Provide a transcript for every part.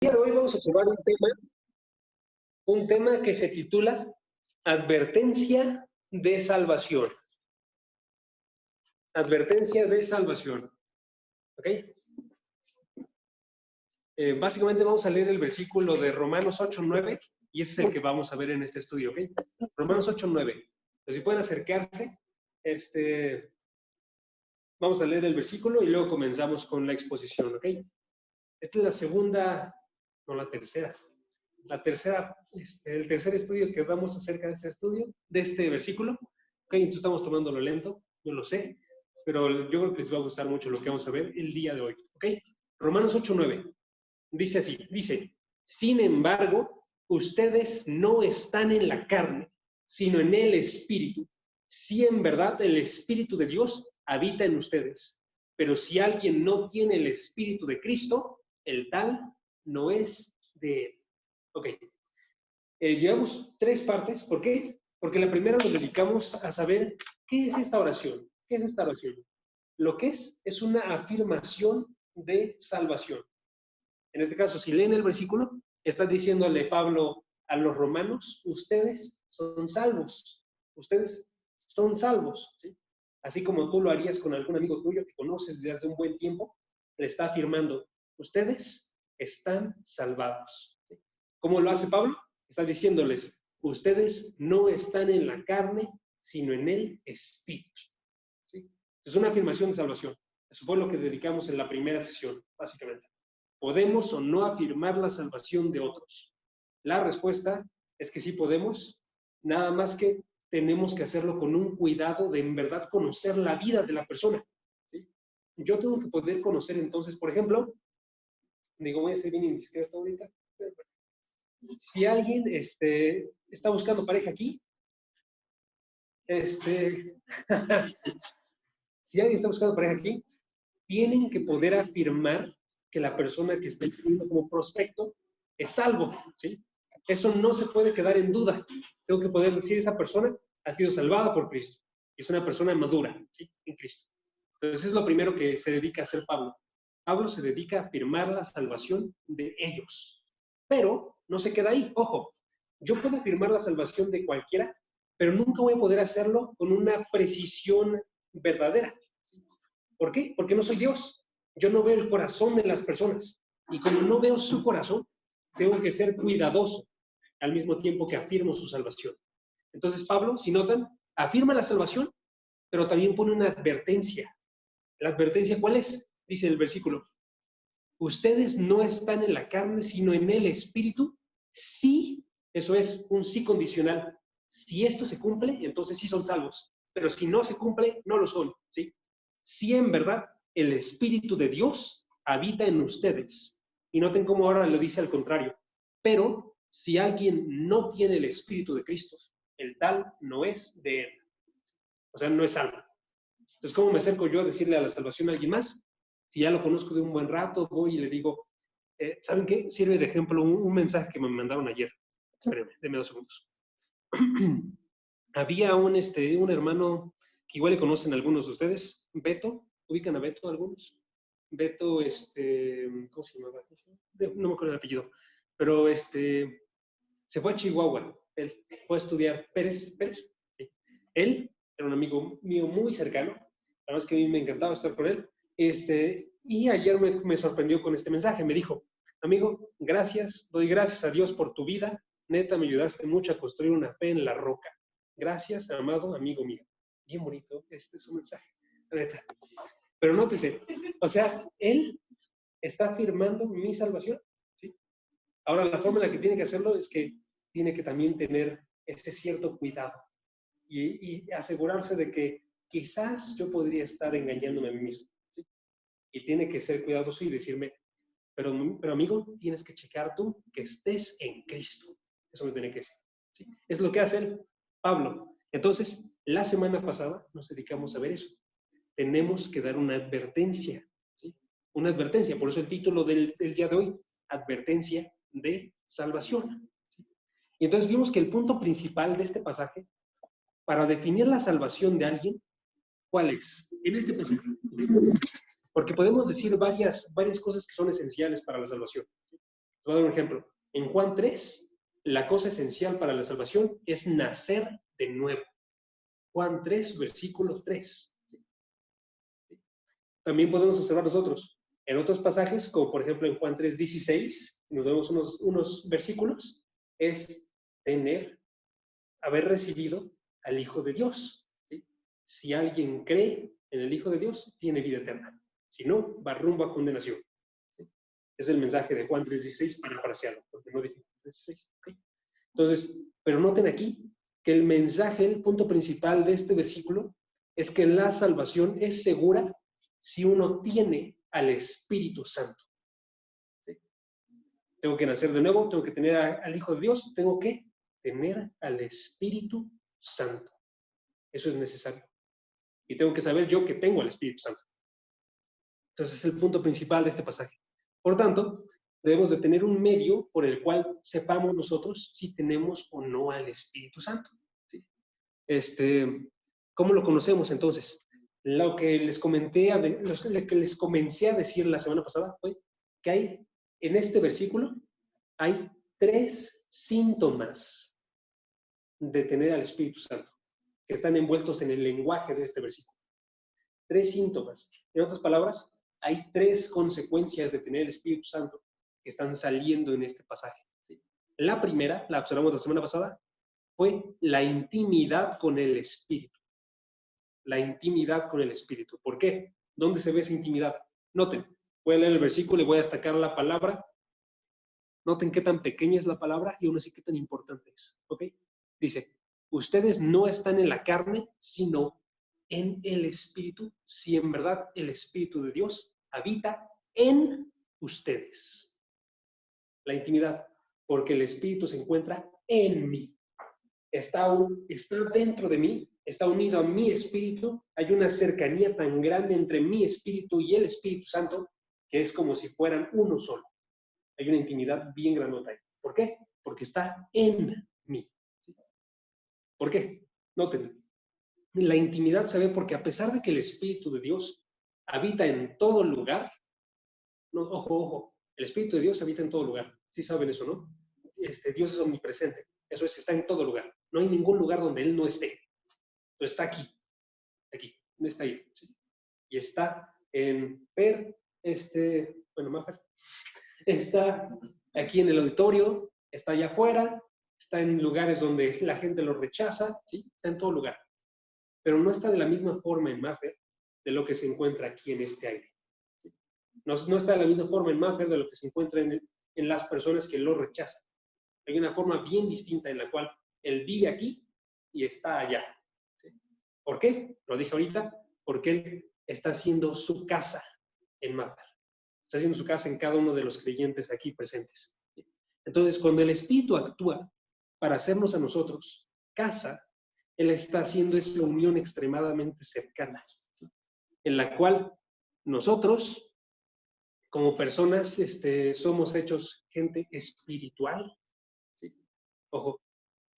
día de hoy vamos a observar un tema que se titula Advertencia de Salvación. Advertencia de salvación. ¿Ok? Básicamente vamos a leer el versículo de Romanos 8:9 y ese es el que vamos a ver en este estudio. ¿Ok? Romanos 8:9. Entonces, si pueden acercarse, vamos a leer el versículo y luego comenzamos con la exposición. ¿Ok? Esta es la segunda, no la tercera. El tercer estudio que damos acerca de este estudio, de este versículo. Ok, entonces estamos tomándolo lento, yo lo sé, pero yo creo que les va a gustar mucho lo que vamos a ver el día de hoy. Ok, Romanos 8:9 dice así, dice, sin embargo, ustedes no están en la carne, sino en el Espíritu, si en verdad el Espíritu de Dios habita en ustedes. Pero si alguien no tiene el Espíritu de Cristo, el tal no es de él. Ok, llevamos tres partes. ¿Por qué? Porque la primera nos dedicamos a saber qué es esta oración. ¿Qué es esta oración? Lo que es una afirmación de salvación. En este caso, si leen el versículo, está diciéndole Pablo a los romanos, ustedes son salvos. Ustedes son salvos, ¿sí? Así como tú lo harías con algún amigo tuyo que conoces desde hace un buen tiempo, le está afirmando, ustedes están salvados. ¿Sí? ¿Cómo lo hace Pablo? Está diciéndoles, ustedes no están en la carne, sino en el Espíritu. ¿Sí? Es una afirmación de salvación. Eso fue lo que dedicamos en la primera sesión, básicamente. ¿Podemos o no afirmar la salvación de otros? La respuesta es que sí podemos, nada más que tenemos que hacerlo con un cuidado de en verdad conocer la vida de la persona. ¿Sí? Yo tengo que poder conocer entonces, por ejemplo, voy a ser bien indiscreto ahorita. Si alguien está buscando pareja aquí, si alguien está buscando pareja aquí, tienen que poder afirmar que la persona que está escribiendo como prospecto es salvo, ¿sí? Eso no se puede quedar en duda. Tengo que poder decir esa persona ha sido salvada por Cristo. Es una persona madura, ¿sí? En Cristo. Entonces es lo primero que se dedica a hacer Pablo. Pablo se dedica a afirmar la salvación de ellos. Pero no se queda ahí. Ojo, yo puedo afirmar la salvación de cualquiera, pero nunca voy a poder hacerlo con una precisión verdadera. ¿Por qué? Porque no soy Dios. Yo no veo el corazón de las personas. Y como no veo su corazón, tengo que ser cuidadoso al mismo tiempo que afirmo su salvación. Entonces Pablo, si notan, afirma la salvación, pero también pone una advertencia. ¿La advertencia cuál es? Dice el versículo. Ustedes no están en la carne, sino en el Espíritu. Sí, eso es un sí condicional. Si esto se cumple, entonces sí son salvos. Pero si no se cumple, no lo son, ¿sí? Si en verdad el Espíritu de Dios habita en ustedes. Y noten cómo ahora lo dice al contrario. Pero si alguien no tiene el Espíritu de Cristo, el tal no es de él. O sea, no es salvo. Entonces, ¿cómo me acerco yo a decirle a la salvación a alguien más? Si ya lo conozco de un buen rato, voy y le digo, ¿saben qué? Sirve de ejemplo un mensaje que me mandaron ayer. Espérenme, denme 2 segundos. Había un hermano que igual le conocen algunos de ustedes, Beto. ¿Ubican a Beto algunos? Beto, ¿cómo se llamaba? No me acuerdo el apellido. Pero se fue a Chihuahua. Él fue a estudiar Pérez. Sí. Él era un amigo mío muy cercano. La verdad es que a mí me encantaba estar con él. Y ayer me sorprendió con este mensaje. Me dijo, amigo, gracias, doy gracias a Dios por tu vida. Neta, me ayudaste mucho a construir una fe en la roca. Gracias, amado amigo mío. Bien bonito, este es un mensaje. Neta. Pero nótese, o sea, él está afirmando mi salvación. ¿Sí? Ahora, la forma en la que tiene que hacerlo es que tiene que también tener ese cierto cuidado y asegurarse de que quizás yo podría estar engañándome a mí mismo. ¿Sí? Y tiene que ser cuidadoso y decirme, pero amigo, tienes que checar tú que estés en Cristo. Eso me tiene que decir. ¿Sí? Es lo que hace él, Pablo. Entonces, la semana pasada nos dedicamos a ver eso. Tenemos que dar una advertencia. ¿Sí? Una advertencia, por eso el título del día de hoy, advertencia de salvación. ¿Sí? Y entonces vimos que el punto principal de este pasaje, para definir la salvación de alguien, ¿cuál es? En este pasaje. Porque podemos decir varias cosas que son esenciales para la salvación. voy a dar un ejemplo. En Juan 3, la cosa esencial para la salvación es nacer de nuevo. Juan 3, versículo 3. También podemos observar nosotros en otros pasajes, como por ejemplo en Juan 3, 16, nos vemos unos versículos, es haber recibido al Hijo de Dios. ¿Sí? Si alguien cree en el Hijo de Dios, tiene vida eterna. Si no, va rumbo a condenación. ¿Sí? Es el mensaje de Juan 3:16 parafrasearlo, porque no dije 3:16. ¿Okay? Entonces, pero noten aquí que el mensaje, el punto principal de este versículo, es que la salvación es segura si uno tiene al Espíritu Santo. ¿Sí? Tengo que nacer de nuevo, tengo que tener al Hijo de Dios, tengo que tener al Espíritu Santo. Eso es necesario. Y tengo que saber yo que tengo al Espíritu Santo. Entonces es el punto principal de este pasaje. Por tanto, debemos de tener un medio por el cual sepamos nosotros si tenemos o no al Espíritu Santo. ¿Sí? ¿Cómo lo conocemos entonces? Lo que les comencé a decir la semana pasada fue que hay, en este versículo, hay 3 síntomas de tener al Espíritu Santo, que están envueltos en el lenguaje de este versículo. 3 síntomas. En otras palabras, hay 3 consecuencias de tener el Espíritu Santo que están saliendo en este pasaje. ¿Sí? La primera, la observamos la semana pasada, fue la intimidad con el Espíritu. La intimidad con el Espíritu. ¿Por qué? ¿Dónde se ve esa intimidad? Noten, voy a leer el versículo y voy a destacar la palabra. Noten qué tan pequeña es la palabra y aún así qué tan importante es. ¿Ok? Dice, ustedes no están en la carne, sino en el Espíritu, si en verdad el Espíritu de Dios habita en ustedes. La intimidad, porque el Espíritu se encuentra en mí. Está dentro de mí, está unido a mi espíritu, hay una cercanía tan grande entre mi espíritu y el Espíritu Santo que es como si fueran uno solo. Hay una intimidad bien grandota ahí. ¿Por qué? Porque está en mí. ¿Sí? ¿Por qué? Noten, la intimidad se ve porque a pesar de que el Espíritu de Dios habita en todo lugar, no, ojo, el Espíritu de Dios habita en todo lugar. ¿Sí saben eso, no? Dios es omnipresente. Eso es, está en todo lugar. No hay ningún lugar donde Él no esté. Pero está aquí, no está ahí. ¿Sí? Y está en Mafer, está aquí en el auditorio, está allá afuera, está en lugares donde la gente lo rechaza, ¿sí? Está en todo lugar. Pero no está de la misma forma en Mafer de lo que se encuentra aquí en este aire. ¿Sí? No está de la misma forma en Mafer de lo que se encuentra en las personas que lo rechazan. Hay una forma bien distinta en la cual Él vive aquí y está allá. ¿Sí? ¿Por qué? Lo dije ahorita, porque Él está haciendo su casa en Mafer. Está haciendo su casa en cada uno de los creyentes aquí presentes. ¿Sí? Entonces, cuando el Espíritu actúa para hacernos a nosotros casa, Él está haciendo esa unión extremadamente cercana, ¿sí? En la cual nosotros, como personas, somos hechos gente espiritual. ¿Sí? Ojo,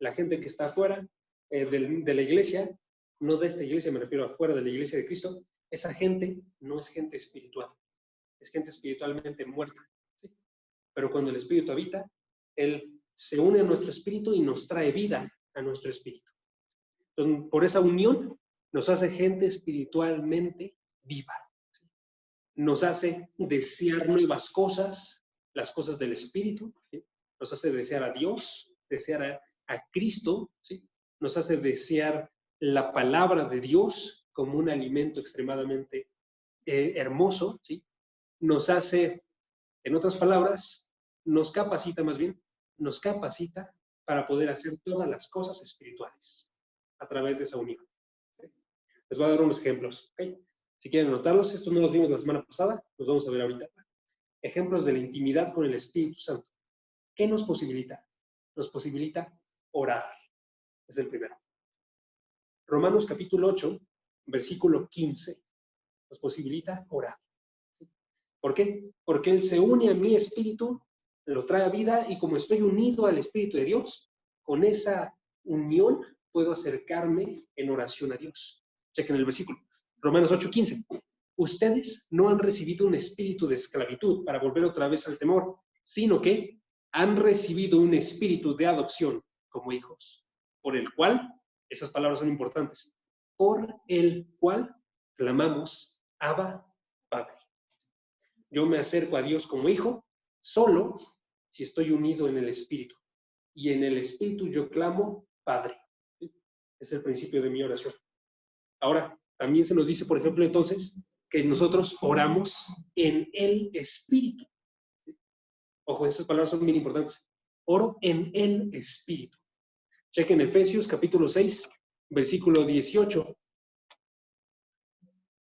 la gente que está afuera de la iglesia, no de esta iglesia, me refiero afuera de la iglesia de Cristo, esa gente no es gente espiritual, es gente espiritualmente muerta. ¿Sí? Pero cuando el Espíritu habita, Él se une a nuestro espíritu y nos trae vida a nuestro espíritu. Entonces, por esa unión nos hace gente espiritualmente viva. ¿Sí? Nos hace desear nuevas cosas, las cosas del espíritu. ¿Sí? Nos hace desear a Dios, desear a Cristo. ¿Sí? Nos hace desear la palabra de Dios como un alimento extremadamente hermoso. ¿Sí? Nos hace, en otras palabras, nos capacita para poder hacer todas las cosas espirituales a través de esa unión. ¿Sí? Les voy a dar unos ejemplos. ¿Okay? Si quieren anotarlos, estos no los vimos la semana pasada, los vamos a ver ahorita. Ejemplos de la intimidad con el Espíritu Santo. ¿Qué nos posibilita? Nos posibilita orar. Es el primero. Romanos capítulo 8, versículo 15, nos posibilita orar. ¿Sí? ¿Por qué? Porque Él se une a mi espíritu, lo trae a vida y como estoy unido al Espíritu de Dios, con esa unión puedo acercarme en oración a Dios. Chequen el versículo. Romanos 8:15. Ustedes no han recibido un espíritu de esclavitud para volver otra vez al temor, sino que han recibido un espíritu de adopción como hijos, por el cual, esas palabras son importantes, por el cual clamamos, Abba, Padre. Yo me acerco a Dios como hijo solo si estoy unido en el Espíritu. Y en el Espíritu yo clamo, Padre. Es el principio de mi oración. Ahora, también se nos dice, por ejemplo, entonces, que nosotros oramos en el Espíritu. Ojo, esas palabras son bien importantes. Oro en el Espíritu. Chequen Efesios capítulo 6, versículo 18.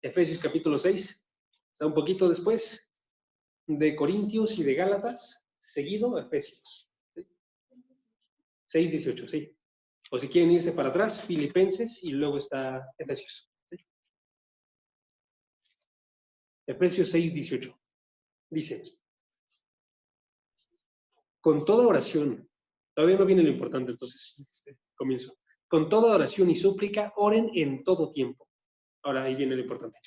Efesios capítulo 6, está un poquito después de Corintios y de Gálatas, seguido a Efesios. ¿Sí? 6, 18, sí. O si quieren irse para atrás, Filipenses y luego está Efesios. ¿Sí? Efesios 6, 18. Dice, con toda oración, todavía no viene lo importante, entonces comienzo. Con toda oración y súplica, oren en todo tiempo. Ahora ahí viene lo importante.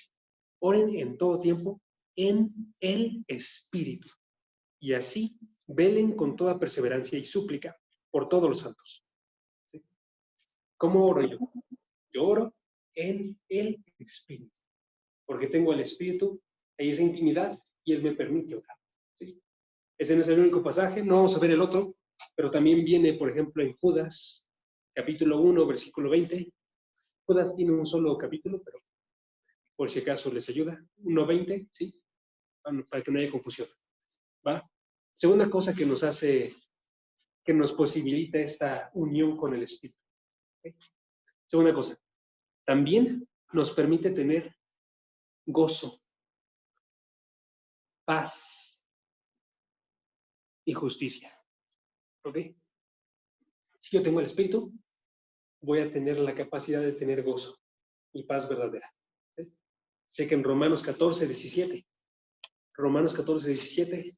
Oren en todo tiempo en el Espíritu. Y así velen con toda perseverancia y súplica por todos los santos. ¿Sí? ¿Cómo oro yo? Yo oro en el Espíritu. Porque tengo el Espíritu, hay esa intimidad y Él me permite orar. ¿Sí? Ese no es el único pasaje, no vamos a ver el otro, pero también viene, por ejemplo, en Judas, capítulo 1, versículo 20. Judas tiene un solo capítulo, pero por si acaso les ayuda. 1:20, ¿sí? Para que no haya confusión. ¿Va? Segunda cosa que nos hace, que nos posibilita esta unión con el Espíritu. ¿Okay? Segunda cosa, también nos permite tener gozo, paz y justicia. ¿Ok? Si yo tengo el Espíritu, voy a tener la capacidad de tener gozo y paz verdadera. ¿Sí? Sé que en Romanos 14, 17, Romanos 14, 17,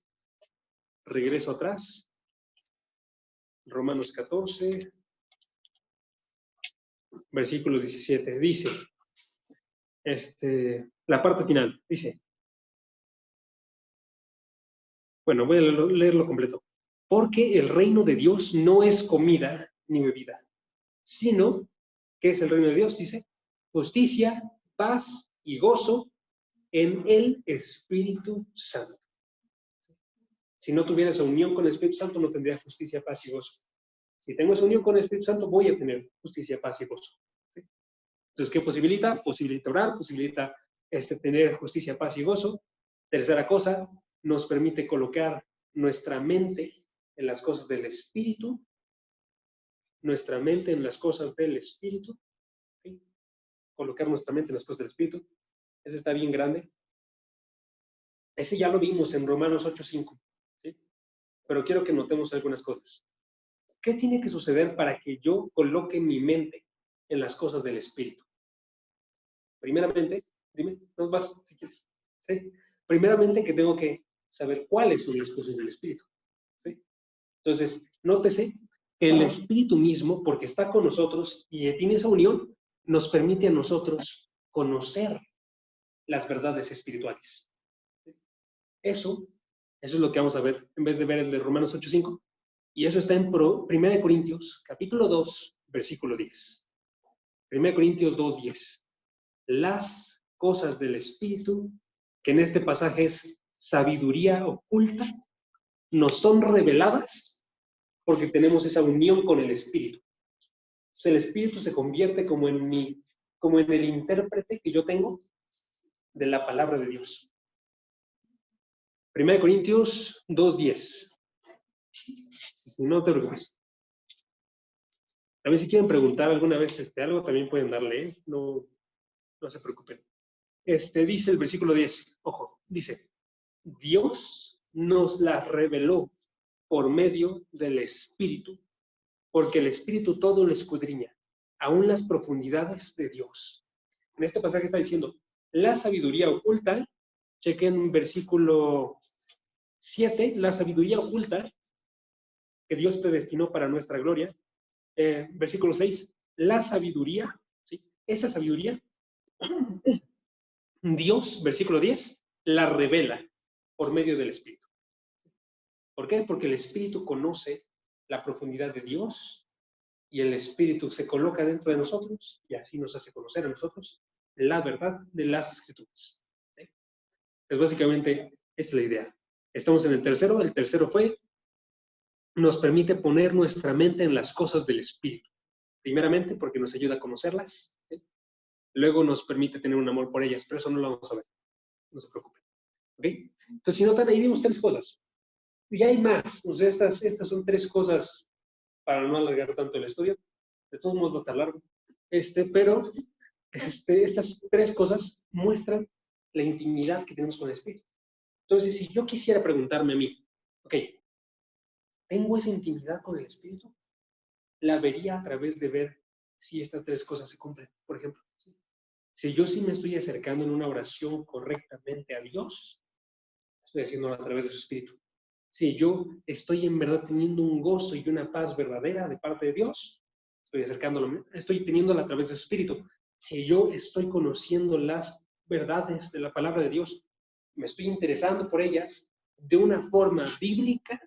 regreso atrás, Romanos 14, versículo 17, dice, la parte final, dice, bueno, voy a leerlo completo. Porque el reino de Dios no es comida ni bebida, sino, ¿qué es el reino de Dios? Dice, justicia, paz y gozo en el Espíritu Santo. Si no tuviera esa unión con el Espíritu Santo, no tendría justicia, paz y gozo. Si tengo esa unión con el Espíritu Santo, voy a tener justicia, paz y gozo. ¿Sí? Entonces, ¿qué posibilita? Posibilita orar, posibilita tener justicia, paz y gozo. Tercera cosa, nos permite colocar nuestra mente en las cosas del Espíritu, nuestra mente en las cosas del Espíritu, ¿sí? Colocar nuestra mente en las cosas del Espíritu. Ese está bien grande. Ese ya lo vimos en Romanos 8:5, ¿sí? Pero quiero que notemos algunas cosas. ¿Qué tiene que suceder para que yo coloque mi mente en las cosas del Espíritu? Primeramente, dime, no vas si quieres. ¿Sí? Primeramente que tengo que saber cuáles son las cosas del Espíritu. ¿Sí? Entonces, nótese que el Espíritu mismo, porque está con nosotros y tiene esa unión, nos permite a nosotros conocer las verdades espirituales. Eso es lo que vamos a ver en vez de ver el de Romanos 8:5. Y eso está en 1 Corintios, capítulo 2, versículo 10. 1 Corintios 2:10. Las cosas del Espíritu, que en este pasaje es sabiduría oculta, nos son reveladas porque tenemos esa unión con el Espíritu. Entonces, el Espíritu se convierte como en el intérprete que yo tengo de la palabra de Dios. 1 Corintios 2:10. No te preocupes. También si quieren preguntar alguna vez algo, también pueden darle, ¿eh? No se preocupen. Dice el versículo 10, ojo, dice, Dios nos la reveló por medio del Espíritu, porque el Espíritu todo lo escudriña, aún las profundidades de Dios. En este pasaje está diciendo, la sabiduría oculta, chequen versículo 7, la sabiduría oculta que Dios predestinó para nuestra gloria. Versículo 6, la sabiduría, ¿sí? Esa sabiduría, Dios, versículo 10, la revela por medio del Espíritu. ¿Por qué? Porque el Espíritu conoce la profundidad de Dios y el Espíritu se coloca dentro de nosotros y así nos hace conocer a nosotros la verdad de las Escrituras. ¿Sí? Pues básicamente esa es la idea. Estamos en el tercero. El tercero fue, nos permite poner nuestra mente en las cosas del Espíritu. Primeramente porque nos ayuda a conocerlas. ¿Sí? Luego nos permite tener un amor por ellas, pero eso no lo vamos a ver. No se preocupen. ¿Ok? Entonces, si notan, ahí vimos tres cosas. Y hay más. O sea, estas son tres cosas para no alargar tanto el estudio. De todos modos va a estar largo. Pero estas tres cosas muestran la intimidad que tenemos con el Espíritu. Entonces, si yo quisiera preguntarme a mí, ok, ¿tengo esa intimidad con el Espíritu? La vería a través de ver si estas tres cosas se cumplen. Por ejemplo, si yo sí me estoy acercando en una oración correctamente a Dios, estoy haciéndolo a través de su Espíritu. Si yo estoy en verdad teniendo un gozo y una paz verdadera de parte de Dios, estoy teniéndola a través de su Espíritu. Si yo estoy conociendo las verdades de la palabra de Dios, me estoy interesando por ellas de una forma bíblica,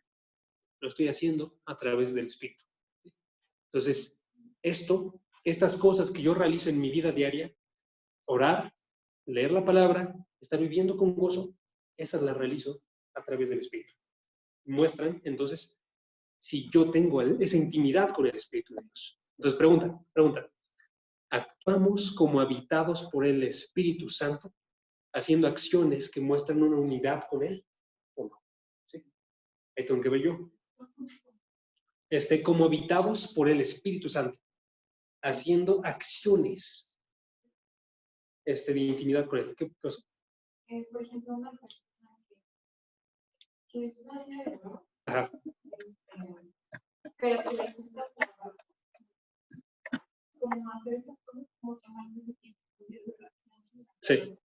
lo estoy haciendo a través del Espíritu. Entonces, estas cosas que yo realizo en mi vida diaria, orar, leer la palabra, estar viviendo con gozo, esas las realizo a través del Espíritu. Muestran, entonces, si yo tengo esa intimidad con el Espíritu de Dios. Entonces, pregunta, ¿actuamos como habitados por el Espíritu Santo, haciendo acciones que muestran una unidad con Él? ¿O no? ¿Sí? Ahí tengo que ver yo. Como habitados por el Espíritu Santo, haciendo acciones de intimidad con Él. ¿Qué cosa? Por ejemplo, una persona que es vacía de amor, Ajá. pero que le gusta como hacer esas cosas, como tomarse su tiempo. Sí.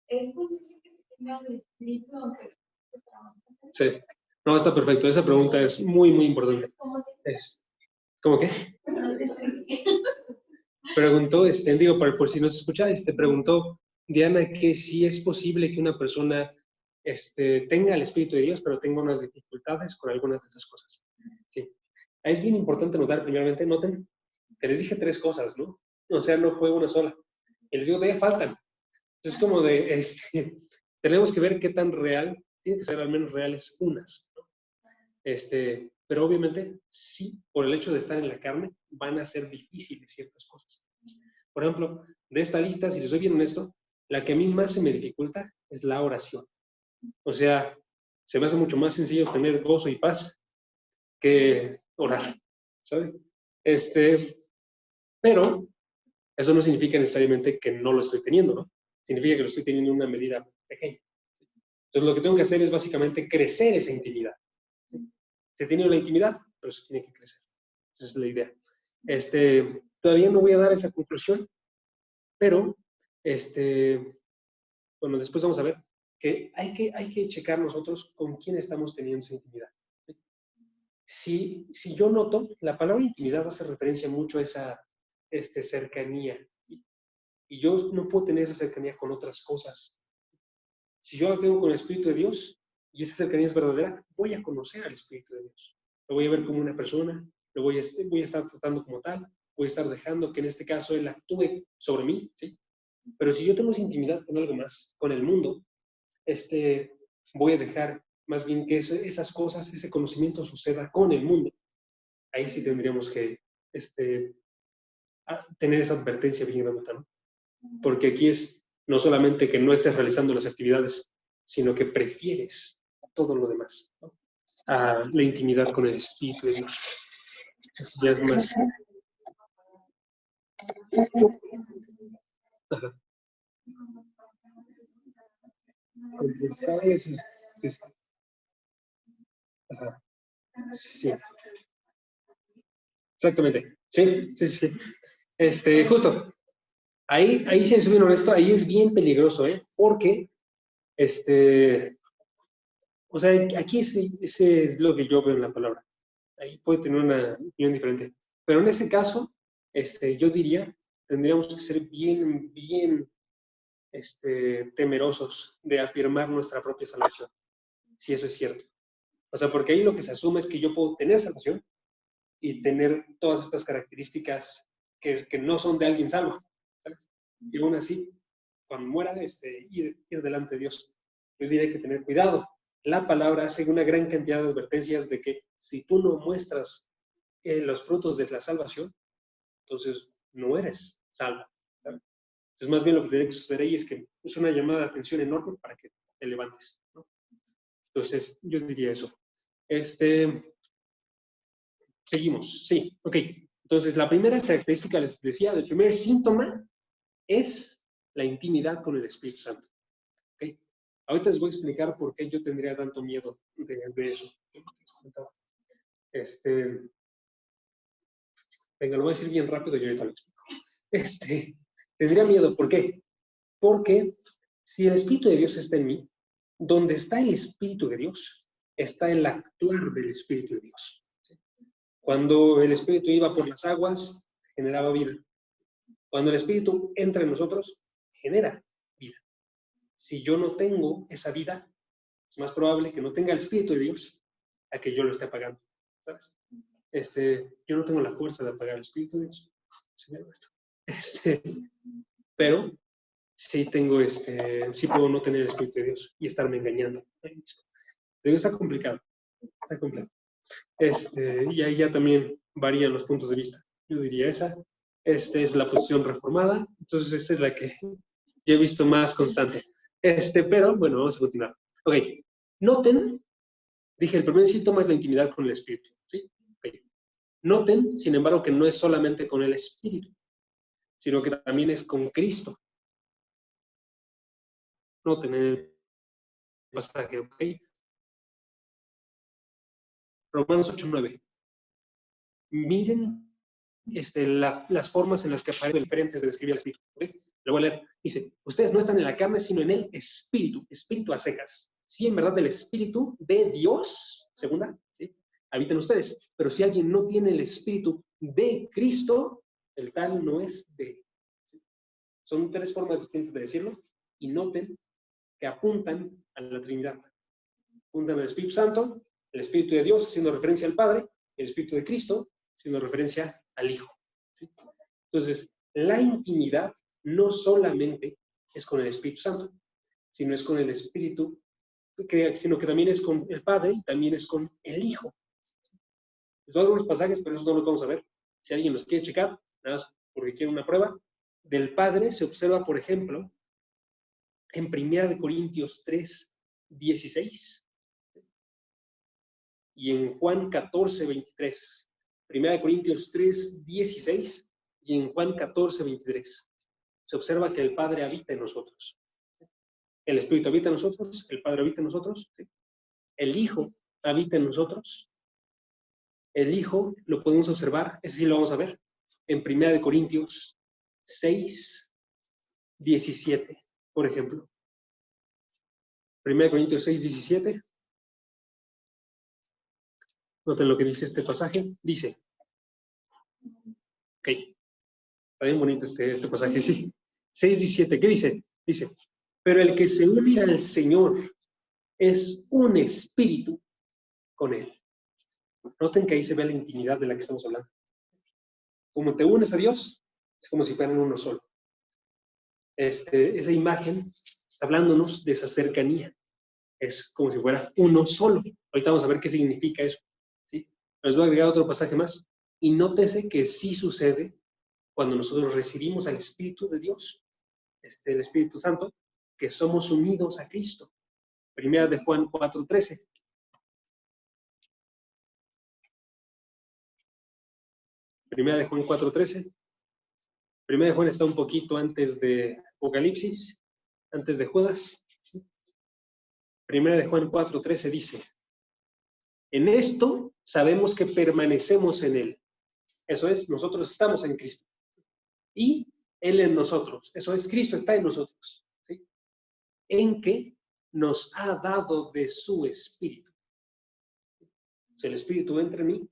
Es posible que tenga el espíritu, aunque Sí. No, está perfecto. Esa pregunta es muy, muy importante. ¿Cómo qué? Preguntó, digo, por si no se escucha, preguntó Diana que si es posible que una persona tenga el Espíritu de Dios, pero tenga unas dificultades con algunas de esas cosas. Sí. Es bien importante notar, primeramente, noten que les dije tres cosas, ¿no? O sea, no fue una sola. Y les digo, todavía faltan. Entonces, como tenemos que ver qué tan real, tiene que ser al menos reales unas, ¿no? Pero obviamente, sí, por el hecho de estar en la carne, van a ser difíciles ciertas cosas. Por ejemplo, de esta lista, si les soy bien honesto, la que a mí más se me dificulta es la oración. O sea, se me hace mucho más sencillo tener gozo y paz que orar, ¿sabe? Pero eso no significa necesariamente que no lo estoy teniendo, ¿no? Significa que lo estoy teniendo en una medida pequeña. Entonces, lo que tengo que hacer es básicamente crecer esa intimidad. Se tiene una intimidad, pero eso tiene que crecer. Esa es la idea. Todavía no voy a dar esa conclusión, pero, bueno, después vamos a ver que hay que checar nosotros con quién estamos teniendo esa intimidad. Si yo noto, la palabra intimidad hace referencia mucho a esa cercanía. Y yo no puedo tener esa cercanía con otras cosas. Si yo la tengo con el Espíritu de Dios y esa cercanía es verdadera, voy a conocer al Espíritu de Dios. Lo voy a ver como una persona, voy a estar tratando como tal, voy a estar dejando que en este caso Él actúe sobre mí, ¿sí? Pero si yo tengo esa intimidad con algo más, con el mundo, voy a dejar más bien que esas cosas, ese conocimiento suceda con el mundo. Ahí sí tendríamos que tener esa advertencia bien grande, ¿no? Porque aquí es no solamente que no estés realizando las actividades, sino que prefieres todo lo demás, ¿no? A la intimidad con el Espíritu de Dios. Eso ya es más. Ajá. Ajá. Sí. Exactamente. Sí, sí, sí. Justo. Ahí si es bien honesto, ahí es bien peligroso, ¿eh? Porque, o sea, aquí ese es lo que yo veo en la palabra. Ahí puede tener una opinión diferente. Pero en ese caso, yo diría, tendríamos que ser bien, bien, temerosos de afirmar nuestra propia salvación. si eso es cierto. O sea, porque ahí lo que se asume es que yo puedo tener salvación y tener todas estas características que no son de alguien salvo, ¿sabes? Y aún así, cuando muera, ir delante de Dios. Yo diría que tener cuidado. La palabra hace una gran cantidad de advertencias de que si tú no muestras los frutos de la salvación, entonces no eres salvo, ¿sabes? Entonces, más bien lo que tiene que suceder ahí es que es una llamada de atención enorme para que te levantes, ¿no? Entonces, yo diría eso. Seguimos, sí, ok. Entonces, la primera característica, les decía, el primer síntoma es la intimidad con el Espíritu Santo. ¿Okay? Ahorita les voy a explicar por qué yo tendría tanto miedo de eso. Venga, lo voy a decir bien rápido y ahorita lo explico. Tendría miedo, ¿por qué? Porque si el Espíritu de Dios está en mí, donde está el Espíritu de Dios, está el actuar del Espíritu de Dios. Cuando el Espíritu iba por las aguas, generaba vida. Cuando el Espíritu entra en nosotros, genera vida. Si yo no tengo esa vida, es más probable que no tenga el Espíritu de Dios a que yo lo esté apagando, ¿sabes? Yo no tengo la fuerza de apagar el Espíritu de Dios. Pero sí tengo, sí puedo no tener el Espíritu de Dios y estarme engañando. Está complicado, está complejo. Y ahí ya también varían los puntos de vista. Yo diría esa. Esta es la posición reformada, entonces esta es la que yo he visto más constante. Pero bueno, vamos a continuar. Ok, noten, dije, el primer síntoma es la intimidad con el Espíritu, ¿sí? Okay. Noten, sin embargo, que no es solamente con el Espíritu, sino que también es con Cristo. Noten el pasaje, ¿ok? Romanos 8:9. Miren las formas en las que aparecen diferentes de describir el Espíritu. ¿Okay? Lo voy a leer. Dice, ustedes no están en la carne, sino en el Espíritu. Espíritu a secas. Sí, en verdad, el Espíritu de Dios, segunda, ¿sí? Habita en ustedes. Pero si alguien no tiene el Espíritu de Cristo, el tal no es de. ¿Sí? Son tres formas distintas de decirlo. Y noten que apuntan a la Trinidad. Apuntan al Espíritu Santo, el Espíritu de Dios, haciendo referencia al Padre, el Espíritu de Cristo, haciendo referencia al Hijo. ¿Sí? Entonces, la intimidad no solamente es con el Espíritu Santo, sino es con el Espíritu, sino que también es con el Padre y también es con el Hijo. Les doy algunos pasajes, pero esos no los vamos a ver. Si alguien los quiere checar, nada más porque quiere una prueba. Del Padre se observa, por ejemplo, en 1 Corintios 3:16 y en Juan 14:23. 1 Corintios 3:16 y en Juan 14:23. Se observa que el Padre habita en nosotros. El Espíritu habita en nosotros, el Padre habita en nosotros, ¿sí? El Hijo habita en nosotros. El Hijo lo podemos observar, ese sí lo vamos a ver, en 1 Corintios 6:17, por ejemplo. 1 Corintios 6:17. Noten lo que dice este pasaje. Dice, ok, está bien bonito este pasaje, sí. 6:17, ¿qué dice? Dice, pero el que se une al Señor es un espíritu con Él. Noten que ahí se ve la intimidad de la que estamos hablando. Como te unes a Dios, es como si fueran uno solo. Esa imagen está hablándonos de esa cercanía. Es como si fuera uno solo. Ahorita vamos a ver qué significa eso. ¿Sí? Les voy a agregar otro pasaje más. Y nótese que sí sucede cuando nosotros recibimos al Espíritu de Dios, el Espíritu Santo, que somos unidos a Cristo. Primera de Juan 4:13. Primera de Juan 4:13. Primera de Juan está un poquito antes de Apocalipsis, antes de Judas. Primera de Juan 4:13 dice, en esto sabemos que permanecemos en Él. Eso es, nosotros estamos en Cristo. Y Él en nosotros. Eso es, Cristo está en nosotros. ¿Sí? En que nos ha dado de su Espíritu. Si el Espíritu entra en mí,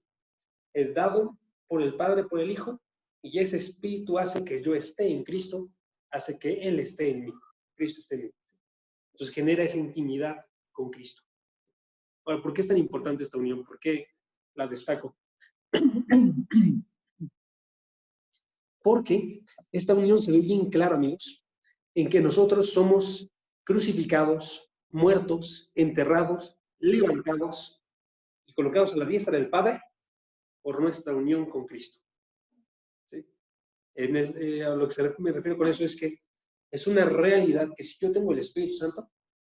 es dado por el Padre, por el Hijo, y ese Espíritu hace que yo esté en Cristo, hace que Él esté en mí. Cristo esté en mí. Entonces genera esa intimidad con Cristo. Ahora, ¿por qué es tan importante esta unión? ¿Por qué la destaco? Porque esta unión se ve bien clara, amigos, en que nosotros somos crucificados, muertos, enterrados, levantados y colocados a la diestra del Padre por nuestra unión con Cristo. ¿Sí? A lo que me refiero con eso es que es una realidad que si yo tengo el Espíritu Santo,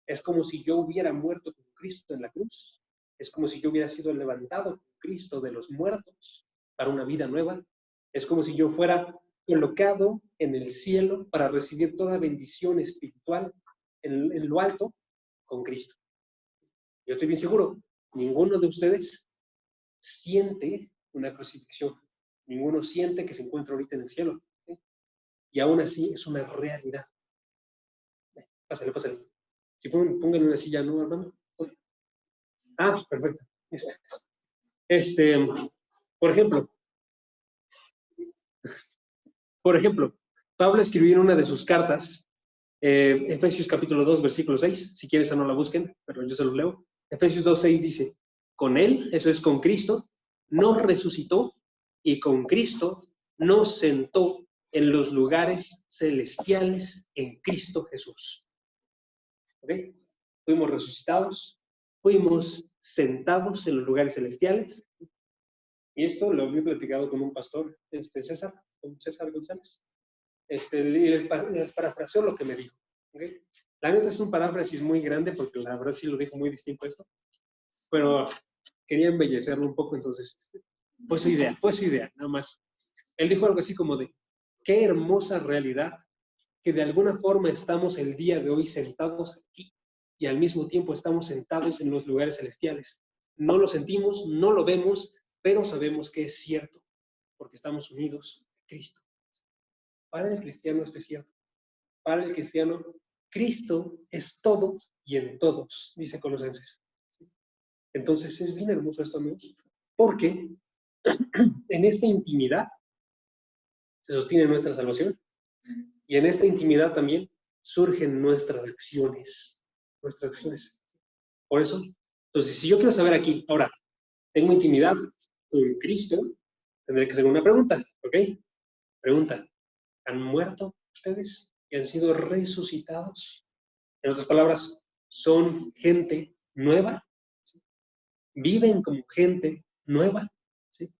es como si yo hubiera muerto con Cristo en la cruz. Es como si yo hubiera sido levantado con Cristo de los muertos para una vida nueva. Es como si yo fuera colocado en el cielo para recibir toda bendición espiritual en lo alto con Cristo. Yo estoy bien seguro, ninguno de ustedes siente una crucifixión. Ninguno siente que se encuentra ahorita en el cielo. ¿Sí? Y aún así es una realidad. Pásale, pásale. Si pónganle una silla, ¿no, hermano? Ah, perfecto. Por ejemplo, Pablo escribió en una de sus cartas, Efesios capítulo 2, versículo 6, si quieres no la busquen, pero yo se los leo. Efesios 2, 6 dice, con él, eso es con Cristo, nos resucitó y con Cristo nos sentó en los lugares celestiales en Cristo Jesús. ¿Ok? Fuimos resucitados, fuimos sentados en los lugares celestiales. Y esto lo había platicado con un pastor, con César González. Les parafraseo lo que me dijo. ¿Okay? La neta es un paráfrasis muy grande porque la verdad sí lo dijo muy distinto esto, pero quería embellecerlo un poco, entonces fue su idea, nada más. Él dijo algo así como de, qué hermosa realidad que de alguna forma estamos el día de hoy sentados aquí y al mismo tiempo estamos sentados en los lugares celestiales. No lo sentimos, no lo vemos, pero sabemos que es cierto, porque estamos unidos a Cristo. Para el cristiano esto es cierto. Para el cristiano, Cristo es todo y en todos, dice Colosenses. Entonces es bien hermoso esto, amigos, porque en esta intimidad se sostiene nuestra salvación y en esta intimidad también surgen nuestras acciones. Nuestras acciones. Por eso, entonces, si yo quiero saber aquí, ahora, tengo intimidad con Cristo, tendré que hacer una pregunta, ¿ok? Pregunta, ¿han muerto ustedes y han sido resucitados? En otras palabras, ¿son gente nueva? ¿Sí? ¿Viven como gente nueva? ¿Sí?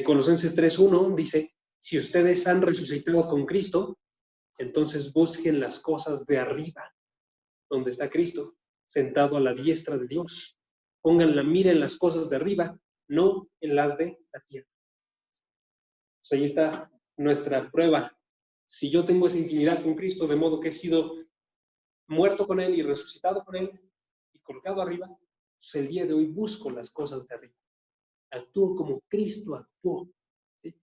Colosenses 3:1 dice, si ustedes han resucitado con Cristo, entonces busquen las cosas de arriba, donde está Cristo, sentado a la diestra de Dios. Pongan la mira en las cosas de arriba, no en las de la tierra. Pues ahí está nuestra prueba. Si yo tengo esa intimidad con Cristo, de modo que he sido muerto con Él y resucitado con Él y colocado arriba, pues el día de hoy busco las cosas de arriba. Actúo como Cristo actuó. ¿Sí?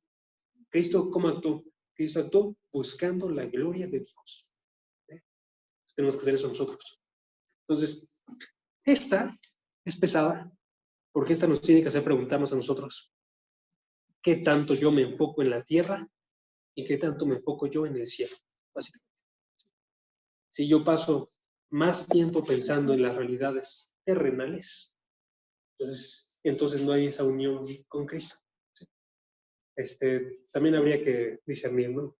¿Cristo cómo actuó? Cristo actuó buscando la gloria de Dios. ¿Sí? Pues tenemos que hacer eso nosotros. Entonces, esta es pesada porque esta nos tiene que hacer preguntarnos a nosotros, ¿qué tanto yo me enfoco en la tierra y qué tanto me enfoco yo en el cielo? Básicamente. Si yo paso más tiempo pensando en las realidades terrenales, entonces no hay esa unión con Cristo. ¿Sí? También habría que discernir, ¿no?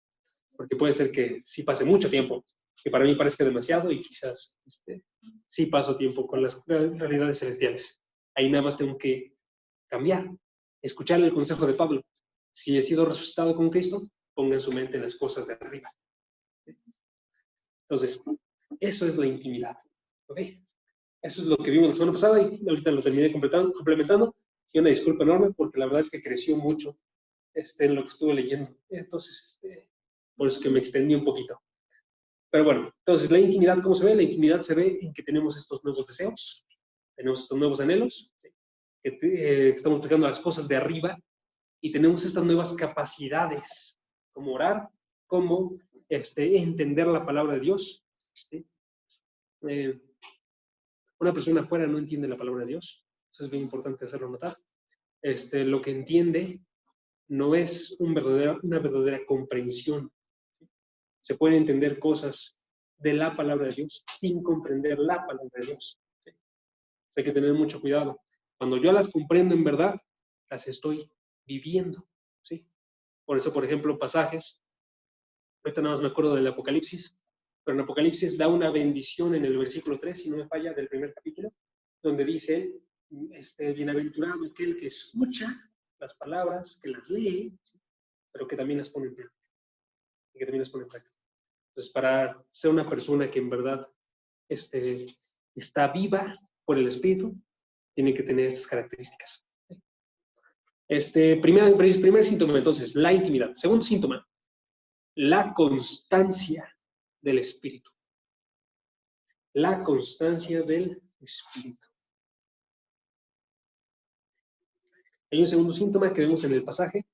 Porque puede ser que sí pase mucho tiempo, que para mí parezca demasiado y quizás sí paso tiempo con las realidades celestiales. Ahí nada más tengo que cambiar, escuchar el consejo de Pablo. Si he sido resucitado con Cristo, pongan su mente en las cosas de arriba. Entonces, eso es la intimidad. ¿Ok? Eso es lo que vimos la semana pasada y ahorita lo terminé complementando. Y una disculpa enorme porque la verdad es que creció mucho en lo que estuve leyendo. Entonces, por eso es que me extendí un poquito. Pero bueno, entonces la intimidad, ¿cómo se ve? La intimidad se ve en que tenemos estos nuevos deseos, tenemos estos nuevos anhelos, ¿sí? Que estamos buscando las cosas de arriba y tenemos estas nuevas capacidades, como orar, como entender la palabra de Dios. ¿Sí? Una persona afuera no entiende la palabra de Dios, eso es bien importante hacerlo notar. Lo que entiende no es una verdadera comprensión. ¿Sí? Se pueden entender cosas de la palabra de Dios sin comprender la palabra de Dios. ¿Sí? Hay que tener mucho cuidado. Cuando yo las comprendo en verdad, las estoy viviendo, ¿sí? Por eso, por ejemplo, pasajes, ahorita nada más me acuerdo del Apocalipsis, pero en Apocalipsis da una bendición en el versículo 3, si no me falla, del primer capítulo, donde dice, bienaventurado aquel que escucha las palabras, que las lee, ¿sí? Pero que también las pone en práctica. Y que también las pone en práctica. Entonces, para ser una persona que en verdad está viva por el Espíritu, tiene que tener estas características. Primer síntoma, entonces, la intimidad. Segundo síntoma, la constancia del Espíritu. La constancia del Espíritu. Hay un segundo síntoma que vemos en el pasaje,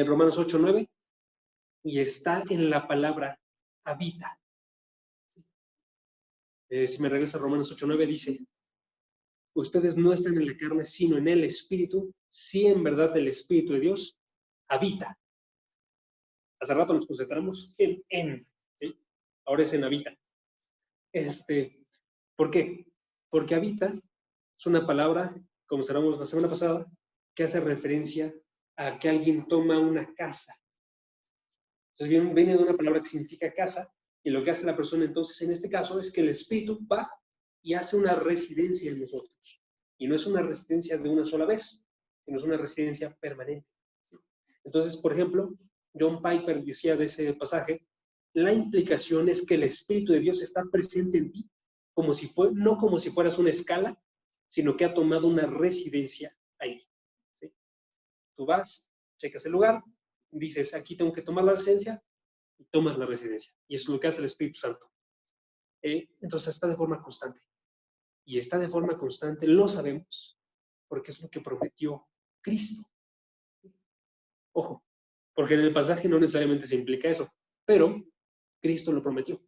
Romanos 8:9, y está en la palabra habita. Si me regresa a Romanos 8:9, dice, ustedes no están en la carne, sino en el Espíritu, si en verdad el Espíritu de Dios habita. Hace rato nos concentramos en, ¿sí? Ahora es en habita. ¿Por qué? Porque habita es una palabra, como sabemos la semana pasada, que hace referencia a que alguien toma una casa. Entonces viene de una palabra que significa casa, y lo que hace la persona entonces en este caso es que el Espíritu va y hace una residencia en nosotros. Y no es una residencia de una sola vez, sino es una residencia permanente. ¿Sí? Entonces, por ejemplo, John Piper decía de ese pasaje, la implicación es que el Espíritu de Dios está presente en ti, no como si fueras una escala, sino que ha tomado una residencia ahí. ¿Sí? Tú vas, checas el lugar, dices, aquí tengo que tomar la residencia, y tomas la residencia. Y eso es lo que hace el Espíritu Santo. Entonces está de forma constante. Y está de forma constante, lo sabemos, porque es lo que prometió Cristo. Ojo, porque en el pasaje no necesariamente se implica eso, pero Cristo lo prometió.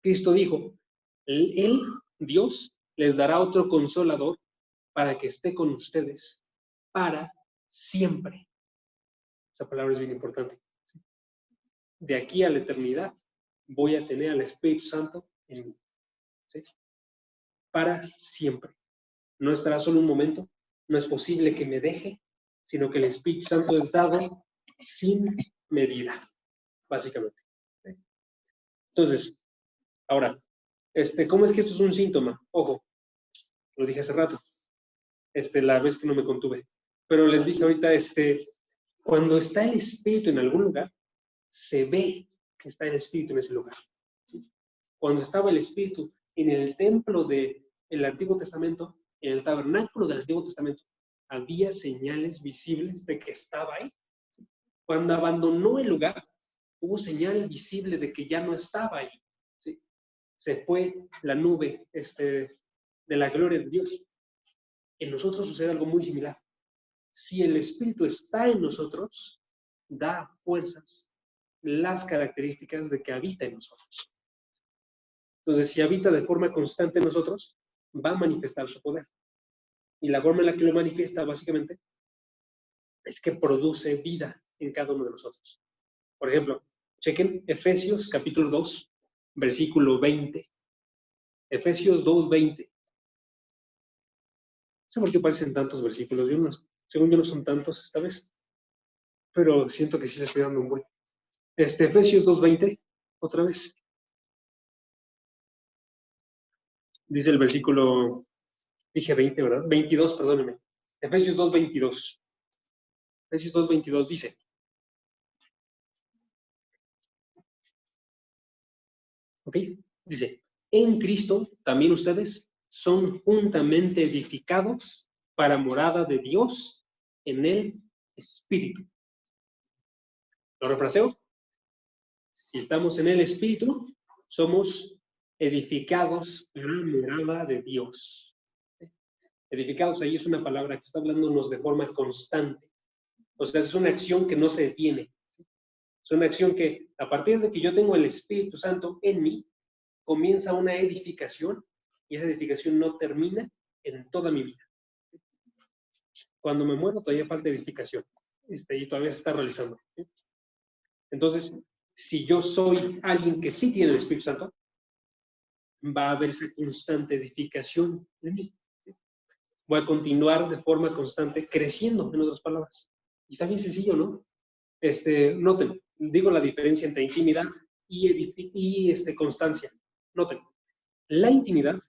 Cristo dijo, Él, Dios, les dará otro consolador para que esté con ustedes para siempre. Esa palabra es bien importante. ¿Sí? De aquí a la eternidad voy a tener al Espíritu Santo en mí. ¿Sí? Para siempre. No estará solo un momento, no es posible que me deje, sino que el Espíritu Santo es dado sin medida, básicamente. ¿Sí? Entonces, ahora, ¿cómo es que esto es un síntoma? Ojo, lo dije hace rato, la vez que no me contuve, pero les dije ahorita, cuando está el Espíritu en algún lugar, se ve que está el Espíritu en ese lugar. ¿Sí? Cuando estaba el Espíritu en el templo del Antiguo Testamento, en el tabernáculo del Antiguo Testamento, había señales visibles de que estaba ahí. ¿Sí? Cuando abandonó el lugar, hubo señal visible de que ya no estaba ahí. ¿Sí? Se fue la nube de la gloria de Dios. En nosotros sucede algo muy similar. Si el Espíritu está en nosotros, da fuerzas, las características de que habita en nosotros. Entonces, si habita de forma constante en nosotros, va a manifestar su poder. Y la forma en la que lo manifiesta, básicamente, es que produce vida en cada uno de nosotros. Por ejemplo, chequen Efesios capítulo 2, versículo 20. Efesios 2:20. No sé por qué aparecen tantos versículos. Según yo no son tantos esta vez, pero siento que sí le estoy dando un buen. Efesios 2:20, otra vez. Dice el versículo, dije 20, ¿verdad? 22, perdónenme. Efesios 2:22. Efesios 2:22 dice, ¿ok? Dice, en Cristo también ustedes son juntamente edificados para morada de Dios en el Espíritu. ¿Lo refraseo? Si estamos en el Espíritu, somos edificados para morada de Dios. Edificados ahí es una palabra que está hablándonos de forma constante. O sea, es una acción que no se detiene. Es una acción que, a partir de que yo tengo el Espíritu Santo en mí, comienza una edificación y esa edificación no termina en toda mi vida. Cuando me muero todavía falta edificación y todavía se está realizando. Entonces, si yo soy alguien que sí tiene el Espíritu Santo, va a haber esa constante edificación en mí. ¿Sí? Voy a continuar de forma constante creciendo, en otras palabras. Y está bien sencillo, ¿no? Noten, digo la diferencia entre intimidad y constancia. Noten, la intimidad,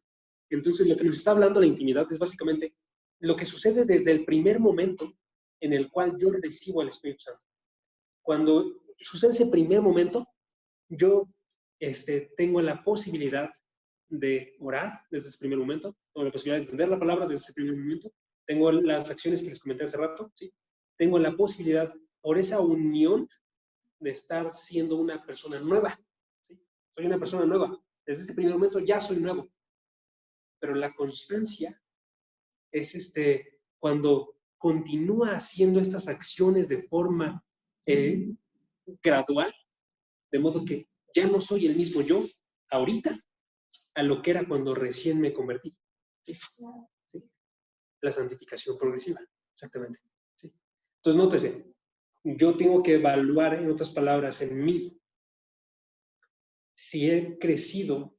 entonces lo que nos está hablando la intimidad es básicamente lo que sucede desde el primer momento en el cual yo recibo al Espíritu Santo. Cuando sucede ese primer momento, yo tengo la posibilidad de orar desde ese primer momento, tengo la posibilidad de entender la palabra desde ese primer momento, tengo las acciones que les comenté hace rato, ¿sí? Tengo la posibilidad, por esa unión, de estar siendo una persona nueva. ¿Sí? Soy una persona nueva. Desde ese primer momento ya soy nuevo. Pero la constancia es cuando continúa haciendo estas acciones de forma gradual, de modo que ya no soy el mismo yo ahorita a lo que era cuando recién me convertí. ¿Sí? ¿Sí? La santificación progresiva, exactamente. ¿Sí? Entonces, nótese, yo tengo que evaluar, en otras palabras, en mí, si he crecido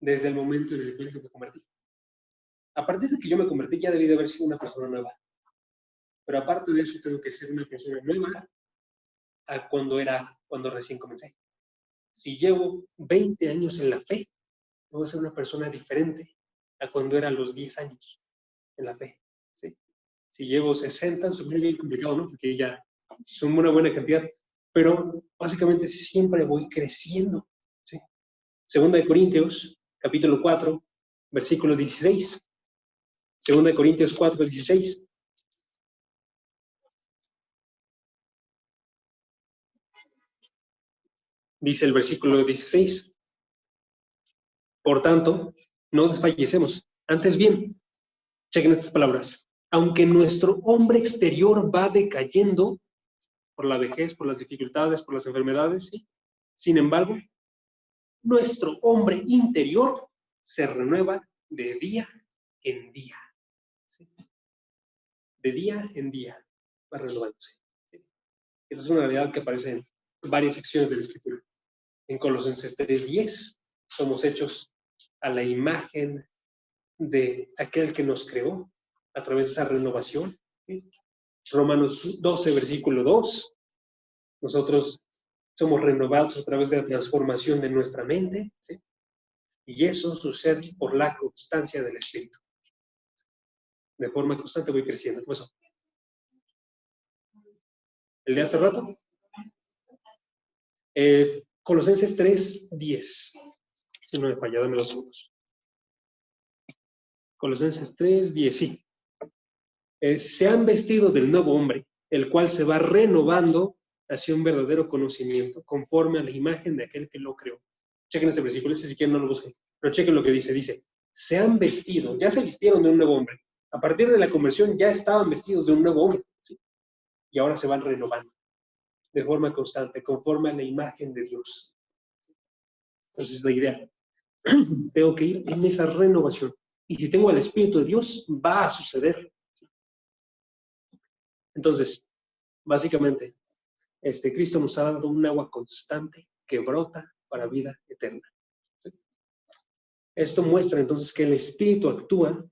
desde el momento en el que me convertí. A partir de que yo me convertí, ya debí de haber sido una persona nueva. Pero aparte de eso, tengo que ser una persona nueva a cuando recién comencé. Si llevo 20 años en la fe, voy a ser una persona diferente a cuando era a los 10 años en la fe. ¿Sí? Si llevo 60, es muy bien complicado, ¿no? Porque ya son una buena cantidad. Pero básicamente siempre voy creciendo. ¿Sí? Segunda de Corintios, capítulo 4, versículo 16. Segunda de Corintios 4, 16. Dice el versículo 16. Por tanto, no desfallecemos. Antes bien, chequen estas palabras. Aunque nuestro hombre exterior va decayendo por la vejez, por las dificultades, por las enfermedades, ¿sí? Sin embargo, nuestro hombre interior se renueva de día en día. ¿Sí? De día en día va renovándose. ¿Sí? Esa es una realidad que aparece en varias secciones de la Escritura. En Colosenses 3:10 somos hechos a la imagen de aquel que nos creó a través de esa renovación. ¿Sí? Romanos 12, versículo 2, nosotros somos renovados a través de la transformación de nuestra mente, ¿sí? Y eso sucede por la constancia del Espíritu. De forma constante voy creciendo. ¿Qué pasó? ¿El de hace rato? Colosenses 3:10. Si no me falla, dame 2 segundos. Colosenses 3:10, sí. Se han vestido del nuevo hombre, el cual se va renovando hacia un verdadero conocimiento, conforme a la imagen de aquel que lo creó. Chequen este versículo, ese si quieren no lo busquen, pero chequen lo que dice. Dice, se han vestido, ya se vistieron de un nuevo hombre. A partir de la conversión ya estaban vestidos de un nuevo hombre, ¿sí? Y ahora se van renovando de forma constante, conforme a la imagen de Dios. Entonces la idea, tengo que ir en esa renovación. Y si tengo el Espíritu de Dios, va a suceder. Entonces, básicamente, Cristo nos ha dado un agua constante que brota para vida eterna. ¿Sí? Esto muestra entonces que el Espíritu actúa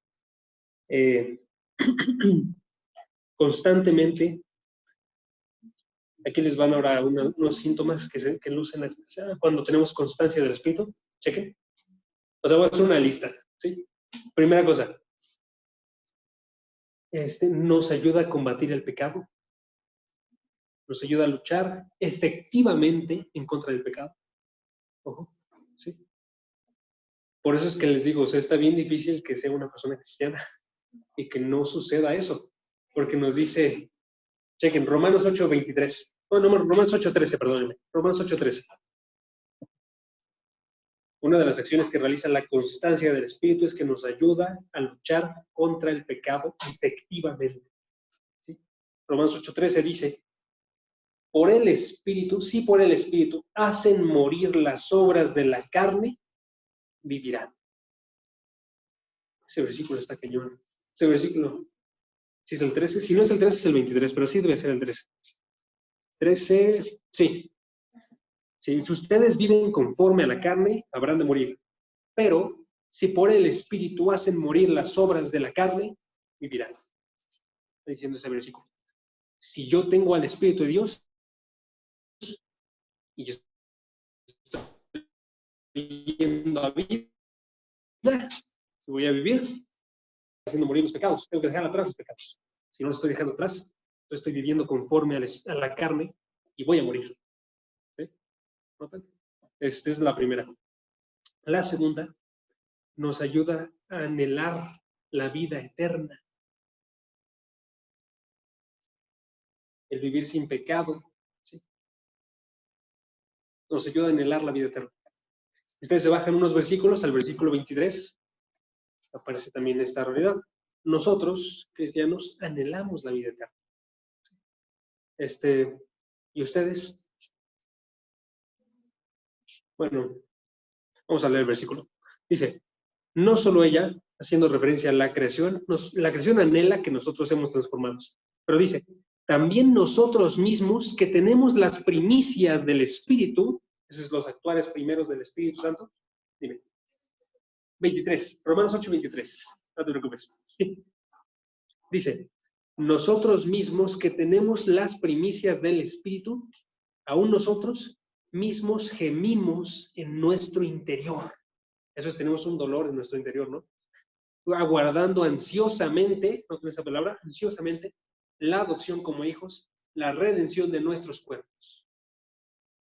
constantemente. Aquí les van ahora unos síntomas que lucen cuando tenemos constancia del Espíritu. Chequen. O sea, voy a hacer una lista. ¿Sí? Primera cosa. Nos ayuda a combatir el pecado. Nos ayuda a luchar efectivamente en contra del pecado. Ojo. ¿Sí? Por eso es que les digo, o sea, está bien difícil que sea una persona cristiana y que no suceda eso. Porque nos dice, chequen, Romanos 8:23. Bueno, Romanos 8:13, perdónenme. Romanos 8:13. Una de las acciones que realiza la constancia del Espíritu es que nos ayuda a luchar contra el pecado efectivamente. ¿Sí? Romanos 8:13 dice, por el Espíritu, sí por el Espíritu, hacen morir las obras de la carne, vivirán. Ese versículo está cañón. Ese versículo, si es el 13, si no es el 13 es el 23, pero sí debe ser el 13. 13, sí. Si ustedes viven conforme a la carne, habrán de morir. pero si por el Espíritu hacen morir las obras de la carne, vivirán. Está diciendo ese versículo. Si yo tengo al Espíritu de Dios, y yo estoy yendo a vida, voy a vivir haciendo morir los pecados. Tengo que dejar atrás los pecados. Si no los estoy dejando atrás, yo estoy viviendo conforme a la carne y voy a morir. ¿Sí? ¿Notan? Esta es la primera. La segunda nos ayuda a anhelar la vida eterna. El vivir sin pecado, ¿sí? Nos ayuda a anhelar la vida eterna. Ustedes se bajan unos versículos, al versículo 23, aparece también esta realidad. Nosotros, cristianos, anhelamos la vida eterna. ¿Y ustedes? Bueno, vamos a leer el versículo. Dice, no solo ella, haciendo referencia a la creación anhela que nosotros seamos transformados, pero dice, también nosotros mismos que tenemos las primicias del Espíritu, esos son los actuales primeros del Espíritu Santo, dime. 23, Romanos 8, 23, no te preocupes. Dice, nosotros mismos que tenemos las primicias del Espíritu, aún nosotros mismos gemimos en nuestro interior. Eso es, tenemos un dolor en nuestro interior, ¿no? Aguardando ansiosamente, no con esa palabra, ansiosamente, la adopción como hijos, la redención de nuestros cuerpos.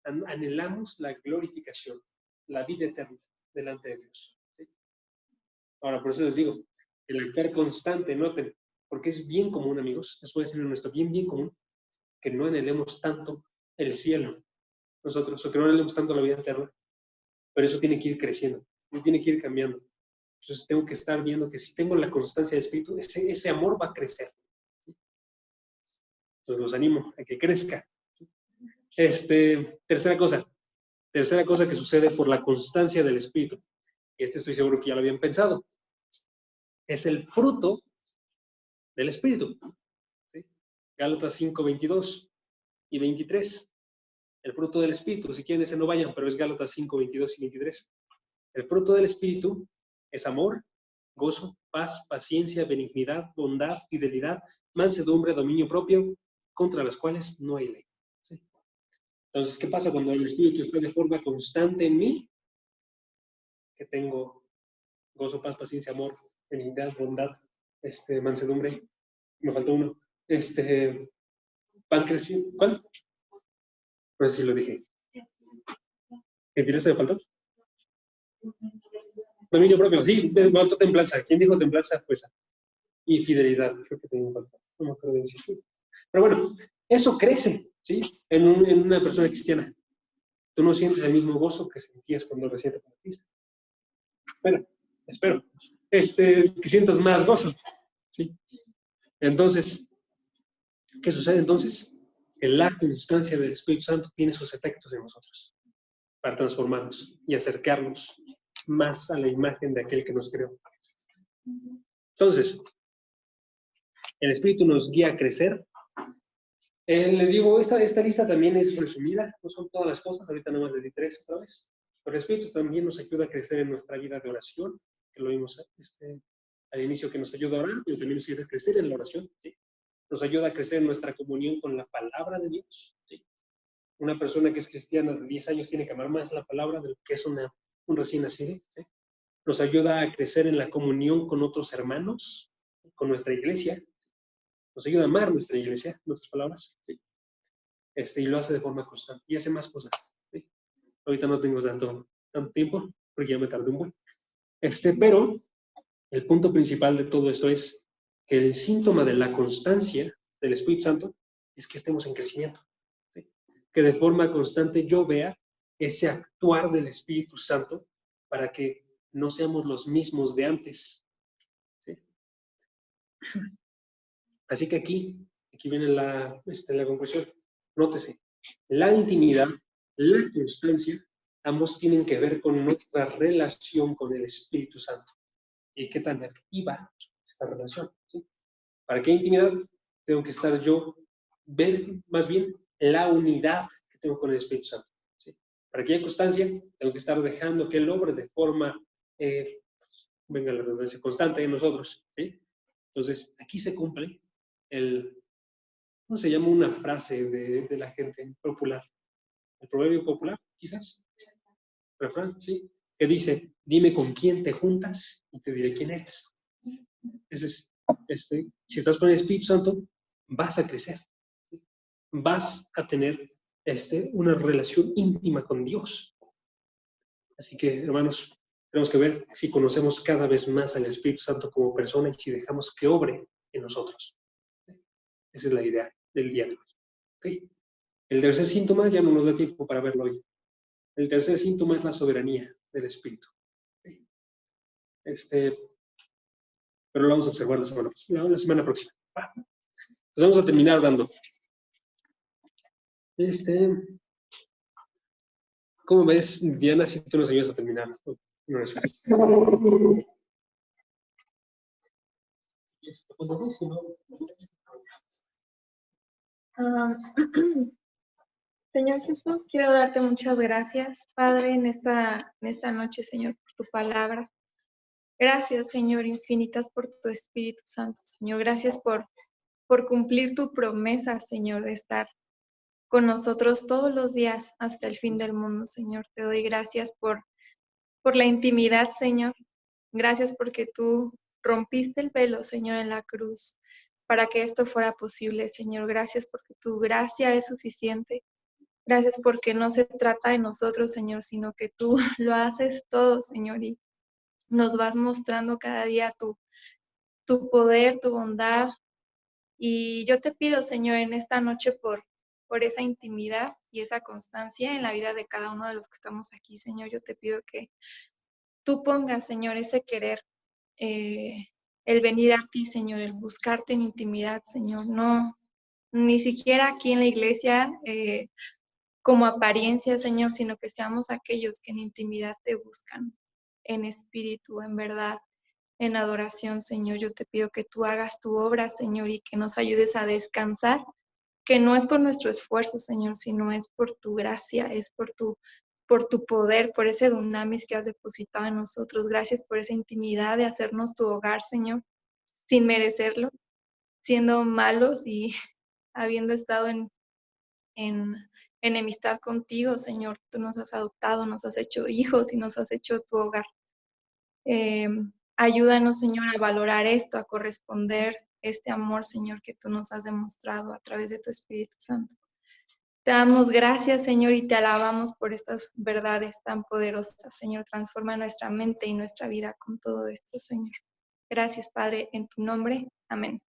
Anhelamos la glorificación, la vida eterna delante de Dios. ¿Sí? Ahora, por eso les digo, el actuar constante, noten, porque es bien común, amigos, les voy a decir nuestro bien común, que no anhelemos tanto el cielo, nosotros, o que no anhelemos tanto la vida eterna, pero eso tiene que ir creciendo, tiene que ir cambiando. Entonces tengo que estar viendo que si tengo la constancia de espíritu, ese amor va a crecer. Entonces los animo a que crezca. Tercera cosa que sucede por la constancia del espíritu, y estoy seguro que ya lo habían pensado, es el fruto del espíritu. ¿Sí? Gálatas 5, 22 y 23. El fruto del espíritu, si quieren ese no vayan, pero es Gálatas 5, 22 y 23. El fruto del espíritu es amor, gozo, paz, paciencia, benignidad, bondad, fidelidad, mansedumbre, dominio propio, contra las cuales no hay ley. ¿Sí? Entonces, ¿qué pasa cuando el Espíritu está de forma constante en mí? Que tengo gozo, paz, paciencia, amor, benignidad, bondad, mansedumbre. Me faltó uno. Van creciendo. ¿Cuál? No sé si lo dije. ¿Gentileza me faltó? Dominio propio. Sí, me faltó templanza. ¿Quién dijo templanza? Pues y fidelidad, creo que tengo falta. No me acuerdo de decir. Pero bueno, eso crece, ¿sí? En una persona cristiana. Tú no sientes el mismo gozo que sentías cuando recién te convertiste. Espero. Que sientas más gozo, ¿sí? Entonces, ¿qué sucede entonces? Que la constancia del Espíritu Santo tiene sus efectos en nosotros para transformarnos y acercarnos más a la imagen de aquel que nos creó. Entonces, el Espíritu nos guía a crecer. Les digo, esta lista también es resumida, no son todas las cosas, ahorita nomás les di 3 otra vez. Pero el Espíritu también nos ayuda a crecer en nuestra vida de oración, que lo vimos al inicio, que nos ayuda a orar, pero también nos ayuda a crecer en la oración, ¿sí? Nos ayuda a crecer en nuestra comunión con la palabra de Dios, ¿sí? Una persona que es cristiana de 10 años tiene que amar más la palabra de lo que es un recién nacido, ¿sí? Nos ayuda a crecer en la comunión con otros hermanos, con nuestra iglesia. Nos ayuda a amar nuestra iglesia, nuestras palabras, ¿sí? Y lo hace de forma constante y hace más cosas, ¿sí? Ahorita no tengo tanto tiempo porque ya me tardé un buen. Pero el punto principal de todo esto es que el síntoma de la constancia del Espíritu Santo es que estemos en crecimiento, ¿sí? Que de forma constante yo vea ese actuar del Espíritu Santo para que no seamos los mismos de antes, ¿sí? Así que aquí viene la conclusión. Nótese, la intimidad, la constancia, ambos tienen que ver con nuestra relación con el Espíritu Santo y qué tan activa es esta relación, ¿sí? ¿Para qué intimidad? Tengo que estar ver más bien la unidad que tengo con el Espíritu Santo, ¿sí? Para que haya constancia, tengo que estar dejando que Él obre de forma venga la redundancia constante en nosotros, ¿sí? Entonces, aquí se cumple ¿cómo se llama una frase de la gente popular? El proverbio popular, quizás, refrán, ¿sí? Que dice, dime con quién te juntas y te diré quién eres. Ese es, si estás con el Espíritu Santo, vas a crecer, ¿sí? Vas a tener una relación íntima con Dios. Así que, hermanos, tenemos que ver si conocemos cada vez más al Espíritu Santo como persona y si dejamos que obre en nosotros. Esa es la idea del día de hoy. ¿Okay? El tercer síntoma ya no nos da tiempo para verlo hoy. El tercer síntoma es la soberanía del Espíritu. ¿Okay? Pero lo vamos a observar la semana próxima. Pues vamos a terminar hablando. ¿Cómo ves, Diana, si tú nos ayudas a terminar? No es Ah, Señor Jesús, quiero darte muchas gracias, Padre, en esta noche, Señor, por tu palabra. Gracias, Señor, infinitas por tu Espíritu Santo, Señor. Gracias por cumplir tu promesa, Señor, de estar con nosotros todos los días hasta el fin del mundo, Señor. Te doy gracias por la intimidad, Señor. Gracias porque tú rompiste el velo, Señor, en la cruz para que esto fuera posible, Señor. Gracias porque tu gracia es suficiente. Gracias porque no se trata de nosotros, Señor, sino que tú lo haces todo, Señor, y nos vas mostrando cada día tu poder, tu bondad. Y yo te pido, Señor, en esta noche por esa intimidad y esa constancia en la vida de cada uno de los que estamos aquí, Señor. Yo te pido que tú pongas, Señor, ese querer, el venir a ti, Señor, el buscarte en intimidad, Señor. No, ni siquiera aquí en la iglesia, como apariencia, Señor, sino que seamos aquellos que en intimidad te buscan, en espíritu, en verdad, en adoración, Señor. Yo te pido que tú hagas tu obra, Señor, y que nos ayudes a descansar, que no es por nuestro esfuerzo, Señor, sino es por tu gracia, es por tu poder, por ese dunamis que has depositado en nosotros. Gracias por esa intimidad de hacernos tu hogar, Señor, sin merecerlo, siendo malos y habiendo estado en enemistad contigo, Señor. Tú nos has adoptado, nos has hecho hijos y nos has hecho tu hogar. Ayúdanos, Señor, a valorar esto, a corresponder este amor, Señor, que tú nos has demostrado a través de tu Espíritu Santo. Te damos gracias, Señor, y te alabamos por estas verdades tan poderosas, Señor. Transforma nuestra mente y nuestra vida con todo esto, Señor. Gracias, Padre, en tu nombre. Amén.